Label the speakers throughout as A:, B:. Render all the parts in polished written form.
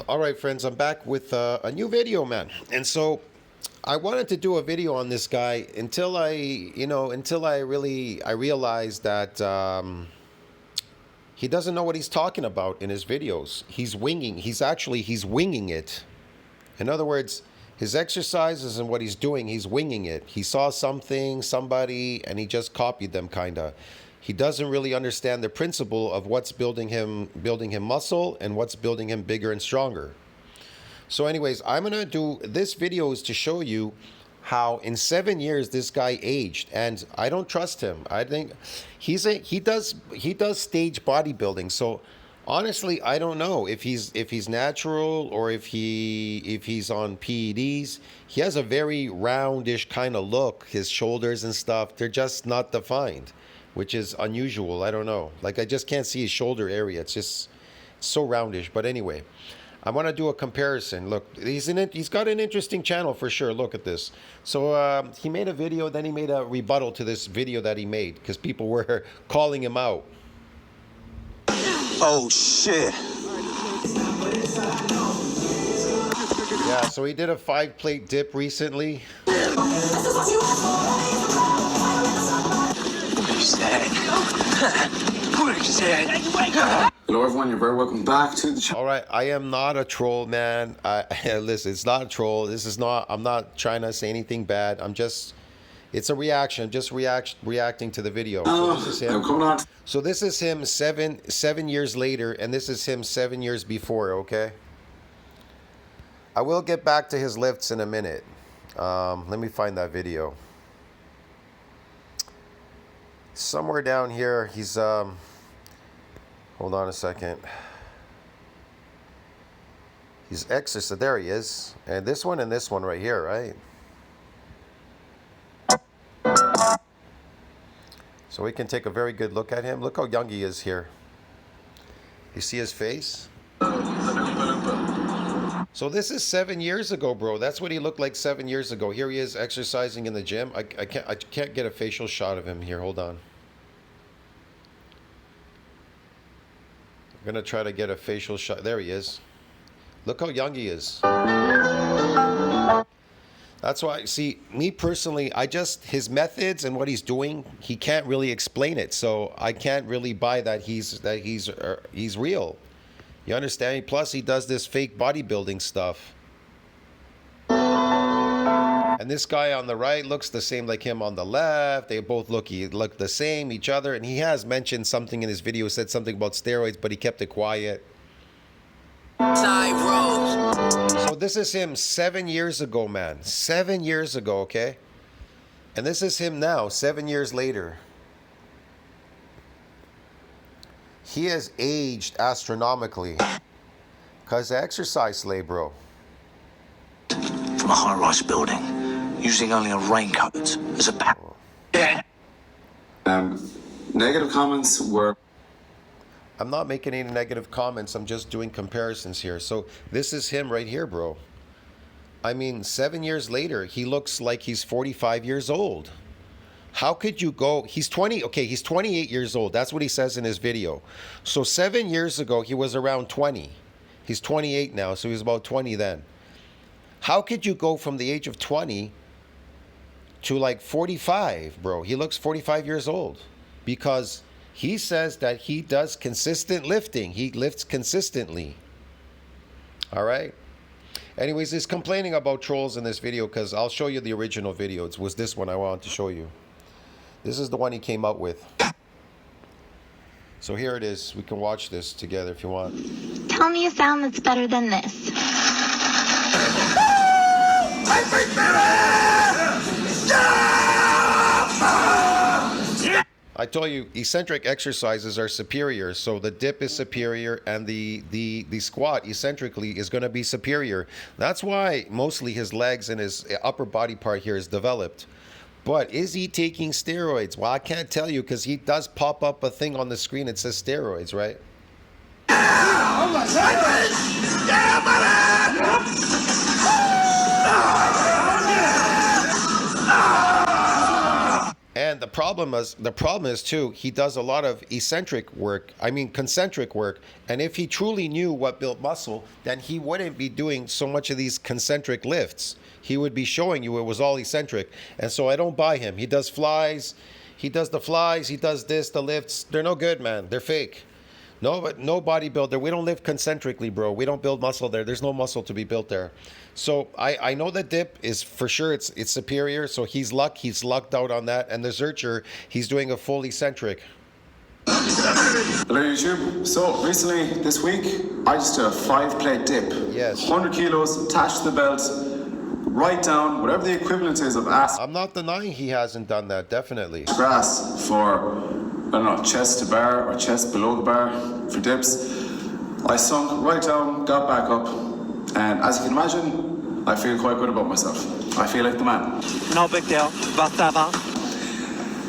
A: All right, friends, I'm back with a new video, man. And so I wanted to do a video on this guy until I realized that he doesn't know what he's talking about in his videos. He's winging it. In other words, his exercises and what he's doing, he's winging it. He saw somebody, and he just copied them, kinda. He doesn't really understand the principle of what's building him muscle and what's building him bigger and stronger. So anyways, I'm gonna do this video is to show you how in 7 years this guy aged, and I don't trust him. I think he does stage bodybuilding. So honestly, I don't know if he's natural or if he's on PEDs. He has a very roundish kind of look. His shoulders and stuff, they're just not defined, which is unusual. I don't know. Like, I just can't see his shoulder area. It's just so roundish. But anyway, I want to do a comparison. Look, he's got an interesting channel for sure. Look at this. So he made a video, then he made a rebuttal to this video that he made because people were calling him out.
B: Oh, shit.
A: Yeah, so he did a 5-plate dip recently.
B: Hello, everyone. You're very welcome back to the channel.
A: All right, I am not a troll, man. Listen, it's not a troll. I'm not trying to say anything bad. It's a reaction. I'm just reacting to the video. So this is him.
B: Come on.
A: So this is him seven years later, and this is him 7 years before, okay? I will get back to his lifts in a minute. Let me find that video. Somewhere down here, he's, hold on a second. He's exercising, there he is. And this one right here, right? So we can take a very good look at him. Look how young he is here. You see his face? So this is 7 years ago, bro. That's what he looked like 7 years ago. Here he is exercising in the gym. I can't get a facial shot of him here. Hold on. I'm gonna try to get a facial shot. There he is. Look how young he is. That's why, see, me personally, his methods and what he's doing, he can't really explain it. So I can't really buy that he's real. You understand? Plus, he does this fake bodybuilding stuff. And this guy on the right looks the same like him on the left. They both look the same, each other. And he has mentioned something in his video, said something about steroids, but he kept it quiet. So this is him 7 years ago, man. 7 years ago, okay? And this is him now, 7 years later. He has aged astronomically. Because of exercise, slay, bro.
B: From a high-rise building, using only a raincoat as a pack. Yeah. Negative comments were...
A: I'm not making any negative comments. I'm just doing comparisons here. So this is him right here, bro. I mean, 7 years later, he looks like he's 45 years old. How could you go? He's 20. Okay, he's 28 years old. That's what he says in his video. So 7 years ago, he was around 20. He's 28 now, so he was about 20 then. How could you go from the age of 20 to like 45, bro? He looks 45 years old because he says that he does consistent lifting. He lifts consistently. All right. Anyways, he's complaining about trolls in this video because I'll show you the original video. It was this one I wanted to show you. This is the one he came up with. So here it is. We can watch this together if you want.
C: Tell me a sound that's better than this.
A: I told you, eccentric exercises are superior. So the dip is superior and the squat eccentrically is going to be superior. That's why mostly his legs and his upper body part here is developed. But is he taking steroids? Well, I can't tell you because he does pop up a thing on the screen that says steroids, right? And the the problem is too, he does a lot of eccentric work. I mean concentric work. And if he truly knew what built muscle, then he wouldn't be doing so much of these concentric lifts. He would be showing you it was all eccentric. And so I don't buy him. He does flies, he does the flies, he does this, the lifts. They're no good, man. They're fake. No, but no bodybuilder. We don't live concentrically, bro. We don't build muscle there. There's no muscle to be built there. So I know the dip is for sure it's superior. So he's lucked out on that. And the Zercher, he's doing a full eccentric.
D: Hello YouTube. So recently this week I just did a 5-plate dip.
A: Yes.
D: 100 kilos attached to the belt, right down, whatever the equivalent is of ass
A: I'm not denying he hasn't done that, definitely.
D: grass for, I don't know, chest to bar or chest below the bar for dips. I sunk right down, got back up, and as you can imagine, I feel quite good about myself. I feel like the man.
E: No big deal. But ça va.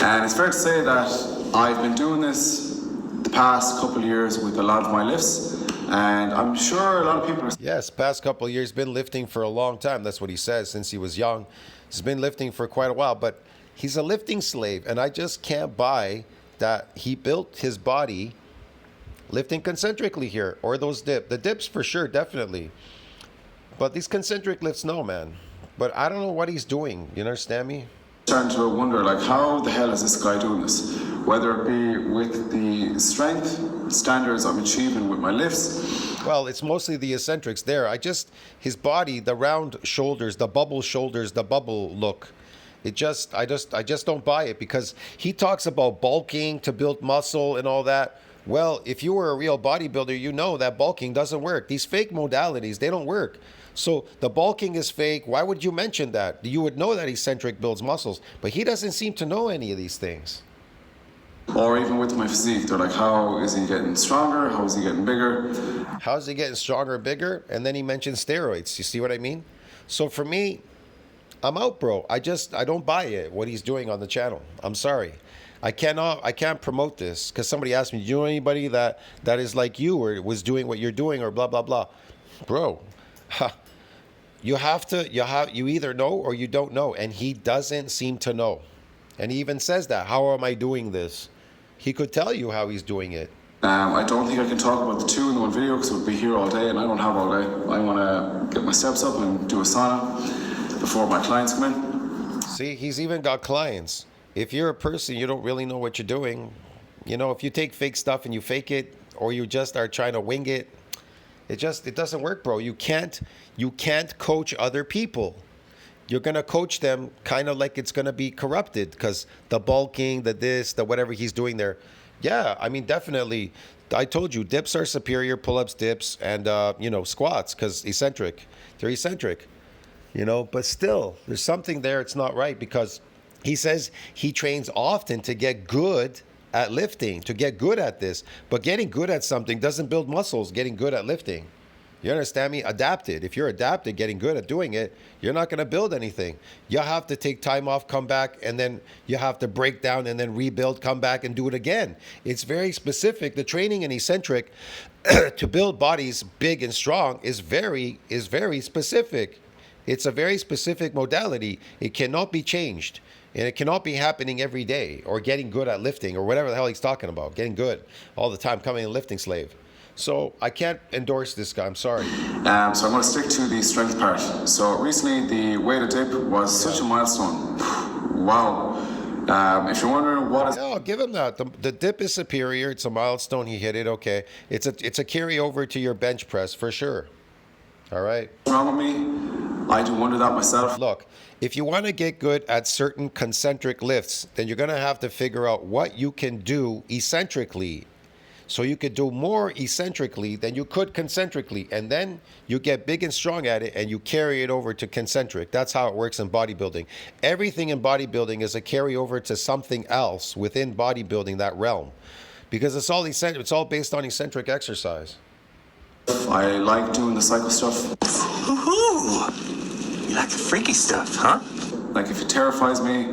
D: And it's fair to say that I've been doing this the past couple of years with a lot of my lifts, and I'm sure a lot of people are
A: Yes, past couple of years, been lifting for a long time. That's what he says, since he was young. He's been lifting for quite a while, but he's a lifting slave, and I just can't buy that he built his body lifting concentrically here, or those dip. The dips for sure, definitely. But these concentric lifts, no, man. But I don't know what he's doing. You understand me?
D: starting to wonder, like, how the hell is this guy doing this? Whether it be with the strength standards I'm achieving with my lifts.
A: Well, it's mostly the eccentrics there. His body, the round shoulders, the bubble look. I just don't buy it, because he talks about bulking to build muscle and all that. Well, if you were a real bodybuilder, you know that bulking doesn't work. These fake modalities, they don't work. So the bulking is fake. Why would you mention that? You would know that eccentric builds muscles, but he doesn't seem to know any of these things.
D: Or even with my physique, they're like, how is he getting stronger? How is he getting bigger?
A: How's he getting stronger or bigger? And then he mentions steroids. You see what I mean? So for me, I'm out, bro. I don't buy it, what he's doing on the channel. I'm sorry. I can't promote this, because somebody asked me, do you know anybody that is like you or was doing what you're doing or blah, blah, blah. Bro, you either know or you don't know. And he doesn't seem to know. And he even says that. How am I doing this? He could tell you how he's doing it.
D: I don't think I can talk about the two in the one video, because we'll be here all day and I don't have all day. I want to get my steps up and do a sauna before my clients come in.
A: See, he's even got clients. If you're a person, you don't really know what you're doing. You know, if you take fake stuff and you fake it, or you just are trying to wing it, it doesn't work, bro. You can't coach other people. You're going to coach them kind of like it's going to be corrupted, because the bulking, the this, the whatever he's doing there. Yeah, I mean, definitely. I told you, dips are superior, pull-ups, dips, and, squats, because they're eccentric, but still, there's something there. It's not right, because he says he trains often to get good at lifting, to get good at this. But getting good at something doesn't build muscles, getting good at lifting. You understand me? Adapted. If you're adapted, getting good at doing it, you're not going to build anything. You have to take time off, come back, and then you have to break down and then rebuild, come back and do it again. It's very specific. The training in eccentric to build bodies big and strong is very specific. It's a very specific modality. It cannot be changed. And it cannot be happening every day, or getting good at lifting, or whatever the hell he's talking about. Getting good all the time, becoming a lifting slave. So I can't endorse this guy. I'm sorry.
D: So I'm going to stick to the strength part. So recently, the weighted dip was such a milestone. Wow. If you're wondering what is...
A: No, give him that. The dip is superior. It's a milestone. He hit it. Okay. It's a carryover to your bench press for sure. All right.
D: wrong with me? I do wonder that myself.
A: Look, if you want to get good at certain concentric lifts, then you're going to have to figure out what you can do eccentrically. So you could do more eccentrically than you could concentrically. And then you get big and strong at it and you carry it over to concentric. That's how it works in bodybuilding. Everything in bodybuilding is a carryover to something else within bodybuilding, that realm. Because it's all based on eccentric exercise.
D: I like doing the cycle stuff.
B: Ooh, you like the freaky stuff, huh?
D: Like, if it terrifies me,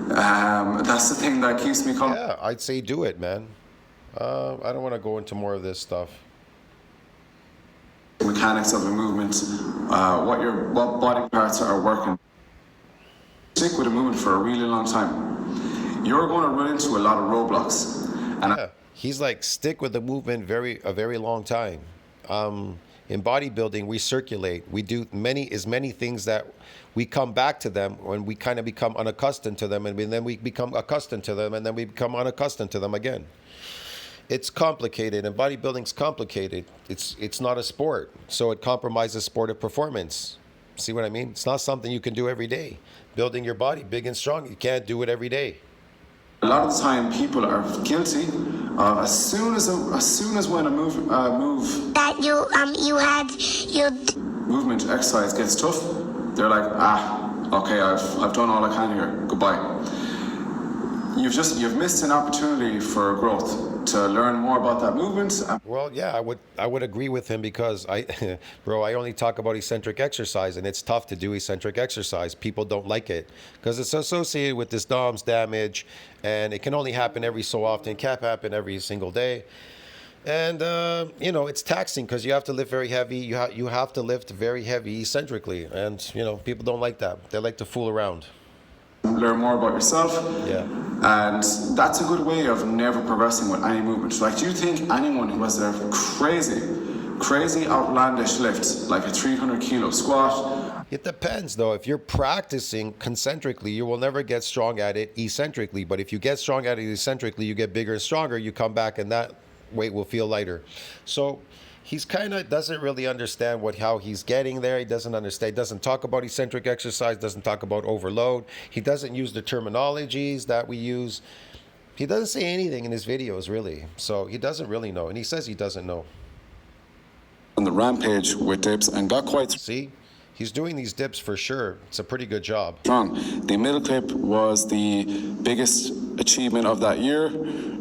D: that's the thing that keeps me calm.
A: Yeah, I'd say do it, man. I don't want to go into more of this stuff.
D: Mechanics of a movement, what body parts are working. Stick with a movement for a really long time. you're going to run into a lot of roadblocks. And
A: Yeah, he's like stick with the movement a very long time. In bodybuilding, we circulate. We do many things that we come back to them when we kind of become unaccustomed to them, and then we become accustomed to them, and then we become unaccustomed to them again. It's complicated, and bodybuilding's complicated. It's not a sport, so it compromises sportive performance. See what I mean? It's not something you can do every day. Building your body big and strong, you can't do it every day.
D: a lot of the time, people are guilty of as soon as when a move
C: That you had your
D: movement exercise gets tough, they're like, okay, I've done all I can here. Goodbye. You've missed an opportunity for growth to learn more about that movement.
A: Well, yeah, I would agree with him because I only talk about eccentric exercise, and it's tough to do eccentric exercise. People don't like it because it's associated with this DOMS damage, and it can only happen every so often. It can't happen every single day. And it's taxing because you have to lift very heavy. You have to lift very heavy eccentrically, and people don't like that. They like to fool around.
D: Learn more about yourself.
A: Yeah.
D: And that's a good way of never progressing with any movement. Like, do you think anyone who has their crazy outlandish lift, like a 300 kilo squat?
A: It depends, though. If you're practicing concentrically, you will never get strong at it eccentrically. But if you get strong at it eccentrically, you get bigger and stronger. You come back, and that weight will feel lighter. So he's kind of doesn't really understand how he's getting there. He doesn't understand. He doesn't talk about eccentric exercise. Doesn't talk about overload. He doesn't use the terminologies that we use. He doesn't say anything in his videos, really. So he doesn't really know, and he says he doesn't know.
D: On the rampage with dips and got quite
A: See, he's doing these dips for sure. It's a pretty good job.
D: strong. The middle clip was the biggest achievement of that year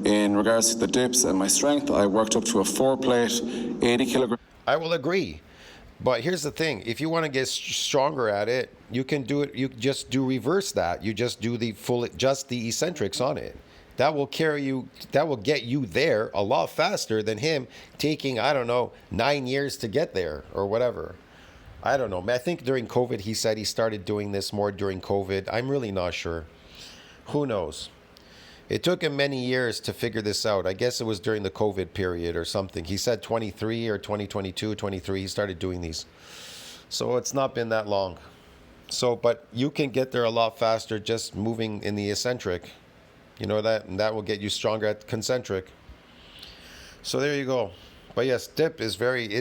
D: in regards to the dips and my strength. I worked up to a 4-plate, 80 kilogram.
A: I will agree. But here's the thing. If you want to get stronger at it, you can do it. You just do reverse that. You just do the eccentrics on it. That will carry you, that will get you there a lot faster than him taking, 9 years to get there or whatever. I don't know. I think during COVID, he said he started doing this more during COVID. I'm really not sure. Who knows? It took him many years to figure this out. I guess it was during the COVID period or something. He said 23 or 2022, 23, he started doing these. So it's not been that long. But you can get there a lot faster just moving in the eccentric. You know that, and that will get you stronger at concentric. So there you go. But yes, dip is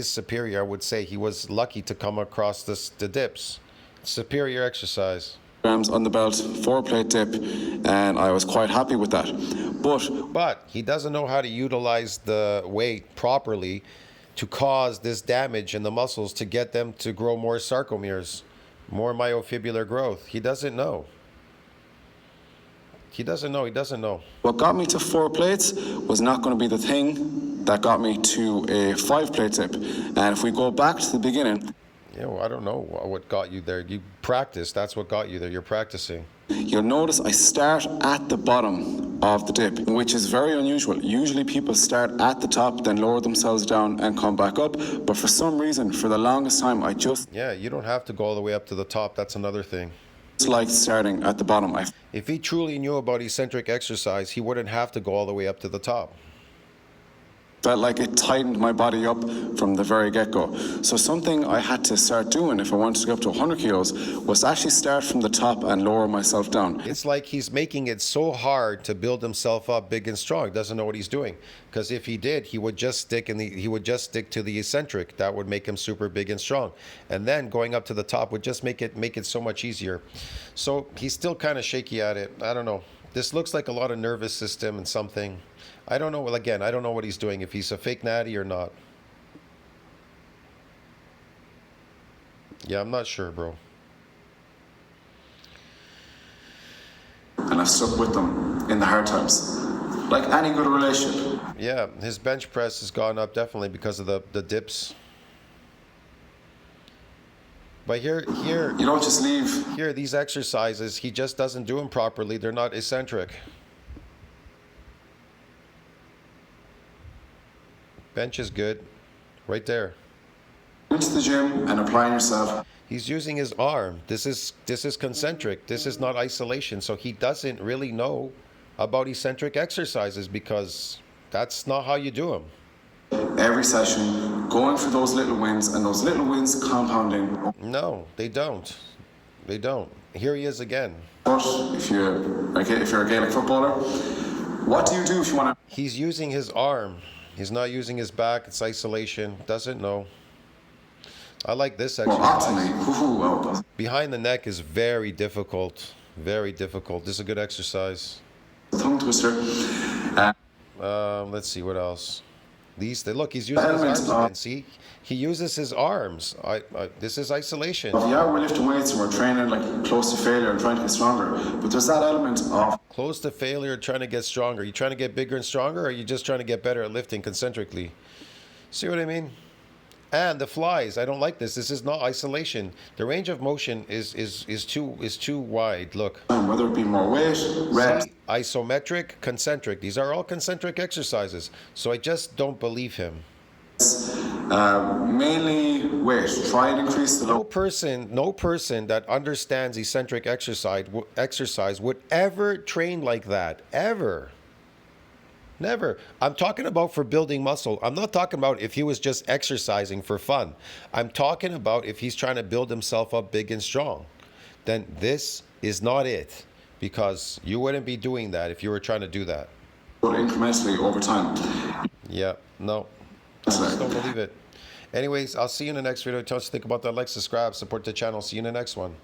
A: superior, I would say. He was lucky to come across the dips. Superior exercise.
D: Grams on the belt, 4-plate dip, and I was quite happy with that.
A: But he doesn't know how to utilize the weight properly to cause this damage in the muscles to get them to grow more sarcomeres, more myofibrillar growth. He doesn't know. He doesn't know.
D: What got me to 4 plates was not going to be the thing that got me to a 5-plate dip. And if we go back to the beginning,
A: I don't know what got you there. You practice. That's what got you there. You're practicing.
D: you'll notice I start at the bottom of the dip, which is very unusual. Usually people start at the top, then lower themselves down and come back up. But for some reason, for the longest time,
A: Yeah, you don't have to go all the way up to the top. That's another thing.
D: like starting at the bottom.
A: If he truly knew about eccentric exercise, he wouldn't have to go all the way up to the top.
D: Felt like it tightened my body up from the very get-go. So something I had to start doing if I wanted to go up to 100 kilos was to actually start from the top and lower myself down.
A: It's like he's making it so hard to build himself up big and strong. Doesn't know what he's doing. Because if he did, he would just stick to the eccentric. That would make him super big and strong. And then going up to the top would just make it so much easier. So he's still kind of shaky at it. I don't know. This looks like a lot of nervous system and something. I don't know. Well, again, I don't know what he's doing, if he's a fake natty or not. Yeah, I'm not sure, bro.
D: And I've stuck with them in the hard times. Like any good relationship.
A: Yeah, his bench press has gone up definitely because of the dips. But here,
D: You don't just leave.
A: Here, these exercises, he just doesn't do them properly. They're not eccentric. Bench is good. Right there.
D: Into the gym and applying yourself.
A: He's using his arm. This is concentric. This is not isolation. So he doesn't really know about eccentric exercises because that's not how you do them.
D: Every session, going for those little wins, and those little wins compounding.
A: No, they don't. They don't. Here he is again.
D: But if you're a Gaelic footballer, what do you do if you want to?
A: He's using his arm. He's not using his back. It's isolation. Doesn't know. I like this
D: Well,
A: exercise.
D: optimally,
A: Behind the neck is very difficult. Very difficult. This is a good exercise.
D: tongue twister.
A: Let's see what else. Look, he's using his arms again. See, he uses his arms. This is isolation.
D: Yeah, we're lifting weights and we're training like close to failure and trying to get stronger. But there's that element of
A: Close to failure, trying to get stronger. You trying to get bigger and stronger, or are you just trying to get better at lifting concentrically? See what I mean? And the flies. I don't like this. This is not isolation. The range of motion is too wide. Look.
D: whether it be more weight, reps.
A: See? Isometric, concentric. These are all concentric exercises. So I just don't believe him.
D: Mainly weight. Try and increase the
A: No person that understands eccentric exercise would ever train like that. Ever. Never. I'm talking about for building muscle. I'm not talking about if he was just exercising for fun. I'm talking about if he's trying to build himself up big and strong. Then this is not it. Because you wouldn't be doing that if you were trying to do that.
D: incrementally over time.
A: Yeah, no. I just don't believe it. Anyways, I'll see you in the next video. Tell us to think about that. Like, subscribe, support the channel. See you in the next one.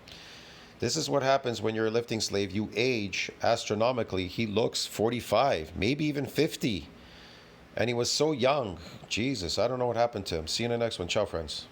A: This is what happens when you're a lifting slave. You age astronomically. He looks 45, maybe even 50. And he was so young. Jesus, I don't know what happened to him. See you in the next one. Ciao, friends.